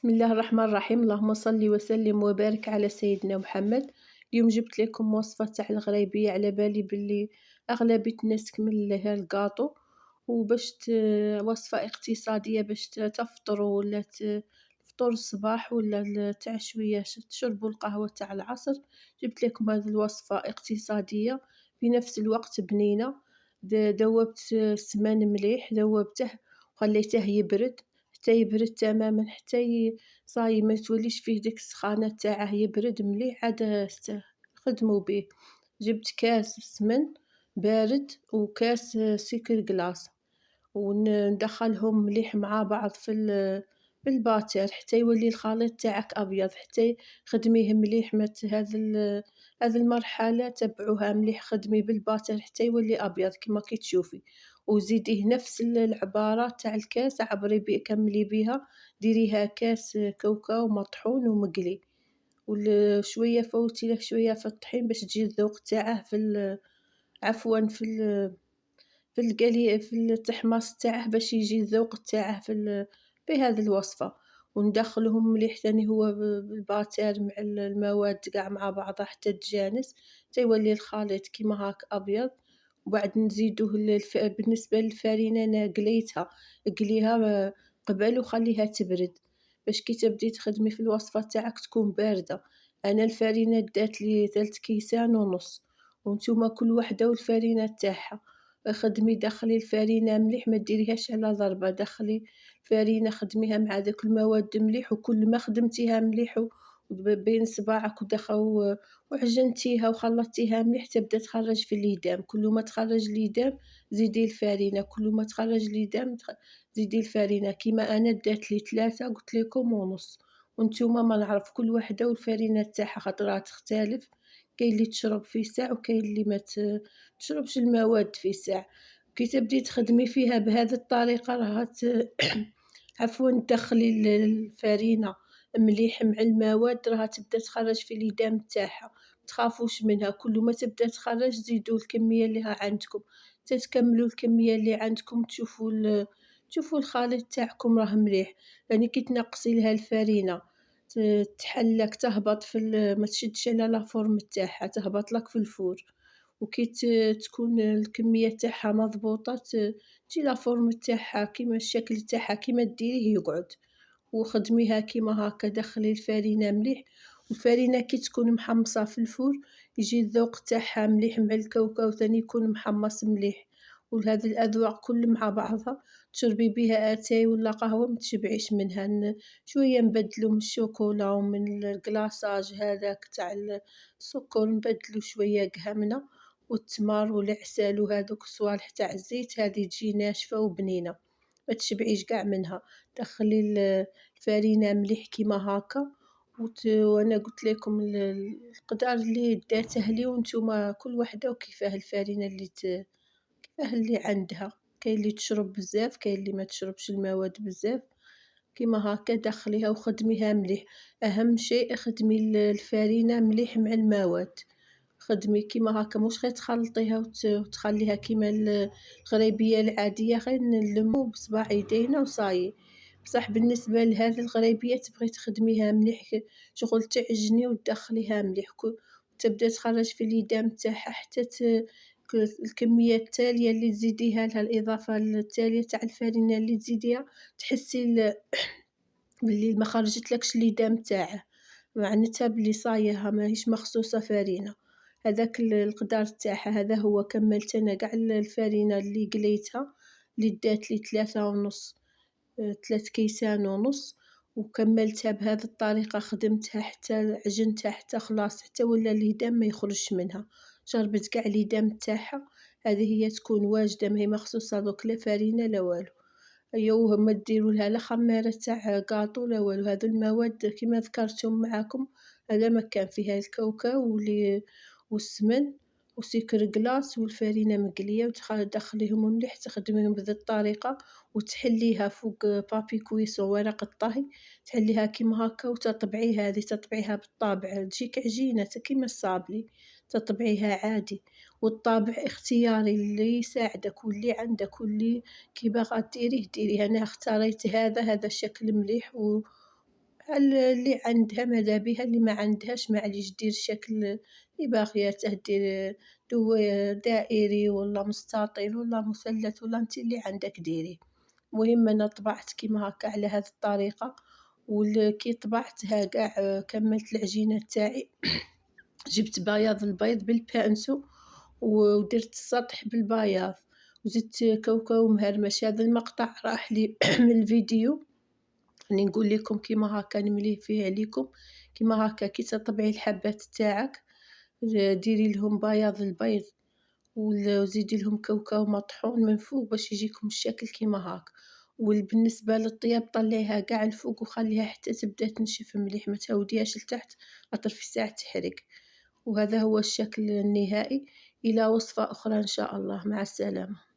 بسم الله الرحمن الرحيم. اللهم صل وسلم وبارك على سيدنا محمد. اليوم جبت لكم وصفة تاع الغريبية، على بالي باللي أغلبية الناس تكملها الكاطو، وباش وصفة اقتصادية باش تفطروا ولا تفطروا الصباح ولا تاع شوية تشربوا القهوة تاع العصر. جبت لكم هذه الوصفة اقتصادية في نفس الوقت بنينة. ذوبت السمان مليح، ذوبته وخليته يبرد حتى يبرد تماما، حتى صاي ما توليش فيه ديك السخانة تاعه، يبرد مليح عاد خدموا به. جبت كاس سمن بارد وكاس سكر جلاس، وندخلهم مليح مع بعض في الباتر حتى يولي الخليط تاعك ابيض، حتى خدميه مليح. هذه المرحله تبعوها مليح، خدمي بالباتر حتى يولي ابيض كما كي تشوفي، وزيديه نفس العباره تاع الكاس، عبري كملي بيها، ديريها كاس كاوكاو مطحون ومقلي، وشويه فوتي له شويه في الطحين باش تجي الذوق تاعه عفوا في القلي في التحماص تاعه، باش يجي الذوق تاعه في هذه الوصفة. وندخلهم مليح ثاني هو بالباتر مع المواد قاع مع بعضها حتى تجانس، تيولي الخليط كيما هاك أبيض. وبعد نزيدوه بالنسبة للفرينة أنا قليها قبل وخليها تبرد، باش كي تبدي تخدمي في الوصفة تاعك تكون باردة. أنا الفرينة دات لي 3 كيسان ونص، وانتوما كل وحدة والفرينة تاعها. خدمي دخلي الفرينة مليح، ما ديريهاش على ضربة، دخلي الفرينة خدميها مع ذاك المواد مليح، وكل ما خدمتيها مليح بين صباعك وعجنتيها وخلطتيها مليح تبدا تخرج في اليدام. كل ما تخرج اليدام زيدي الفرينة، كل ما تخرج اليدام زيدي الفرينة. كيما انا دات لي 3 قلت لكم ونص، وانتوما ما نعرف كل وحدة والفرينة تاعها خاطرها تختلف. كاين اللي تشرب في ساع وكاين اللي ما تشربش المواد في ساع. كي تبدي تخدمي فيها بهذه الطريقة راها عفوا تدخلي الفرينة مليح مع المواد، راها تبدا تخرج في اليدام تاعها، متخافوش منها. كل ما تبدا تخرج زيدوا الكمية اللي ها عندكم، تتكملوا الكمية اللي عندكم، تشوفوا الخليط تاعكم راه مليح. يعني كي تنقصي لها الفرينة تحلك تهبط ما تشدش على لافورم تاعها، تهبط لك في الفور. وكي تكون الكمية تاعها مضبوطة تجي لافورم تاعها كيما الشكل تاعها كيما ديريه يقعد. وخدميها كيما هاكا، دخلي الفرينة مليح، والفرينة كي تكون محمصة في الفور يجي الذوق تاعها مليح، مع الكاوكاو ثاني يكون محمص مليح. وهذه الأذواق كل مع بعضها تشربي بها اتاي ولا قهوة متشبعيش منها. شوية نبدلو من الشوكولا ومن الكلاصاج هذاك تاع السكر، نبدلو شوية قهمنا والتمر والعسل وهذوك الصوالح تاع الزيت، هذه تجي ناشفة وبنينة ما تشبعيش قاع منها. دخلي الفرينة مليح كيما هاكا، وانا قلت لكم القدر اللي داته لي، وانتوما كل وحده وكيفاه الفرينة كيفاه اللي عندها. كاين اللي تشرب بزاف، كاين اللي ما تشربش المواد بزاف. كيما هاكا دخليها وخدميها مليح. اهم شيء خدمي الفرينة مليح مع المواد، خدمي كيما هاكا، مش غير تخلطيها وتخليها كيما الغريبية العادية، غير نلمو بصباع يدينا وصايي. بصح بالنسبة لهذه الغريبية تبغي تخدميها مليح، شغل تعجني وتدخليها مليح، تبدا تخرج في اليدام تاعها حتى الكمية التالية اللي تزيديها لها، الإضافة التالية تاع الفرينة اللي تزيديها، تحسي باللي ما خرجتلكش اليدام تاعه، معناتها بلي صايها ماهيش مخصوصة فرينة. هذاك القدر تاعها هذا هو. كملت انا قاع الفرينة اللي قليتها، اللي دات لي 3 ونص، 3 كيسان ونص، وكملتها بهذه الطريقة. خدمتها حتى عجنتها حتى خلاص، حتى ولا اليدام ما يخرجش منها، شربت قاع اليدام تاعها. هذه هي تكون واجدة، ما هي مخصوصة دوك لا فرينة لا والو. أيوه، ما ديروا لها لا خمارة تاع كاطو لا والو. هذو المواد كيما ذكرتهم معاكم، هذا ما كان فيها الكاوكاو والسمن وسكر كلاص والفرينة مقلية، وتدخليهم مليح، تخدميهم بهذه الطريقة، وتحليها فوق بابي كويسون ورق الطهي، تحليها كيما هكا وتطبعيها. هذه تطبعيها بالطابع، تجيك عجينة كيما الصابلي، تطبعيها عادي. والطابع اختياري اللي يساعدك واللي عندك واللي كي باغا ديريه ديريه. أنا اختاريت هذا شكل مليح اللي عندها ماذا بيها، اللي ما عندهاش معليش دير الشكل اللي باغياته، دير دائري ولا مستطيل ولا مثلث ولا انتي اللي عندك ديريه. المهم أنا طبعت كيما هاكا على هذه الطريقة، كي طبعتها قاع كملت العجينة تاعي. جبت بياض البيض بالبانسو ودرت السطح بالبياض وزدت كاوكاو مهرمش. هذا المقطع راح لي من الفيديو، راني نقول لكم كيما هاكا نمليه فيه عليكم. كيما هاكا كي تطبعي الحبات تاعك ديري لهم بياض البيض وزيدي لهم كاوكاو مطحون من فوق باش يجيكم الشكل كيما هاك. وبالنسبة للطياب طلعيها قاع الفوق وخليها حتى تبدا تنشف مليح، ما تهوديهاش لتحت خاطر في ساعة تحرق. وهذا هو الشكل النهائي. إلى وصفة أخرى إن شاء الله، مع السلامة.